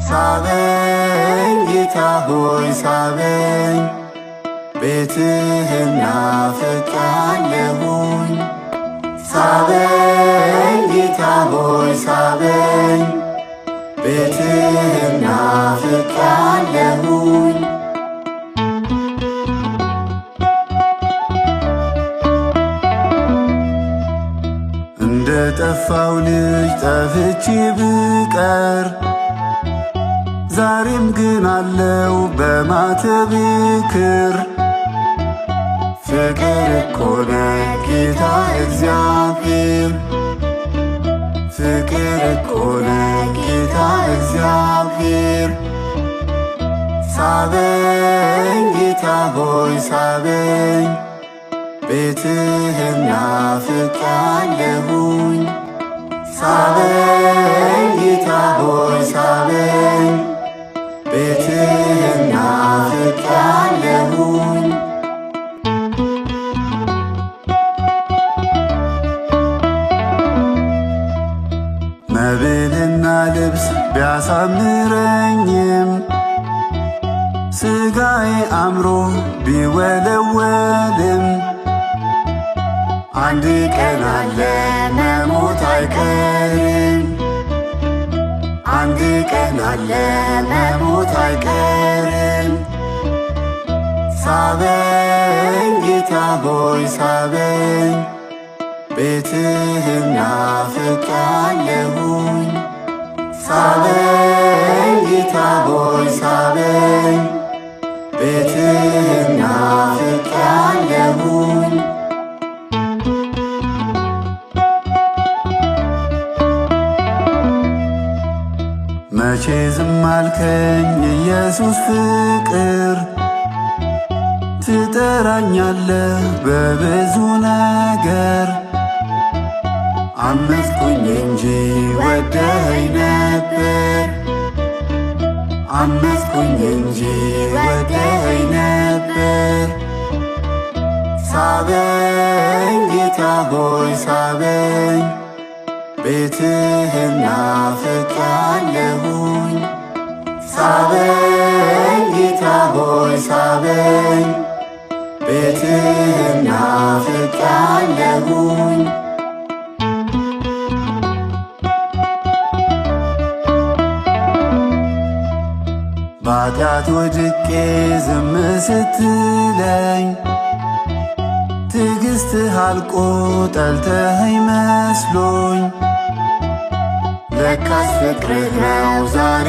ሳበኝ ጌታ ሆይ ሳበኝ ቤትህን ናፍቄአለሁኝ። ሳበኝ ጌታ ሆይ ሳበኝ ቤትህን ናፍቄአለሁኝ። እንደ ጠፋው ልጅ ጠፍቼ ብቀር ዛሬም ግን አለው በማተቤ ክር። ፍቅር እኮ ነው ጌታ እግዚአብሔር፣ ፍቅር እኮ ነው ጌታ እግዚአብሔር። ሳበኝ ጌታ ሆይ ሳበኝ ቤትህን ናፍቄአለሁኝ። ሳበኝ ጌታ ሆይ ሳበኝ ቤትህን ናፍቄአለሁኝ። መብልና ልብስ ቢያሳምረኝም ሥጋዬ አምሮ ቢወለወልም አንድ ቀን አለ መሞት አይቀርም፣ አንድ ቀን አለ መሞት አይቀርም። ሳበኝ ጌታ ሆይ ሳበኝ ቤትህን ናፍቄአለሁኝ። ሳበኝ ጌታ ሆይ ሳበኝ ቤትህን ናፍቄአለሁኝ። መቼ ዝም አልከኝ ኢየሱስ ፍቅር፣ ትጠራኛለህ በብዙ ነገር። አመፅኩኝ እንጂ ወደኸኝ ነበር፣ አመፅኩኝ እንጂ ወደኸኝ ነበር። ሳበኝ ጌታ ሆይ ሳበኝ ቤትህን ናፍቄአለሁኝ። ሳበኝ ጌታ ሆይ ሳበኝ ቤትህን ናፍቄአለሁኝ። በኃጢአት ወድቄ ዝም ስትለኝ ትዕግሥትህ አልቆ ጠልተኸኝ መስሎኝ፣ ለካስ ፍቅርህ ነው ዛሬ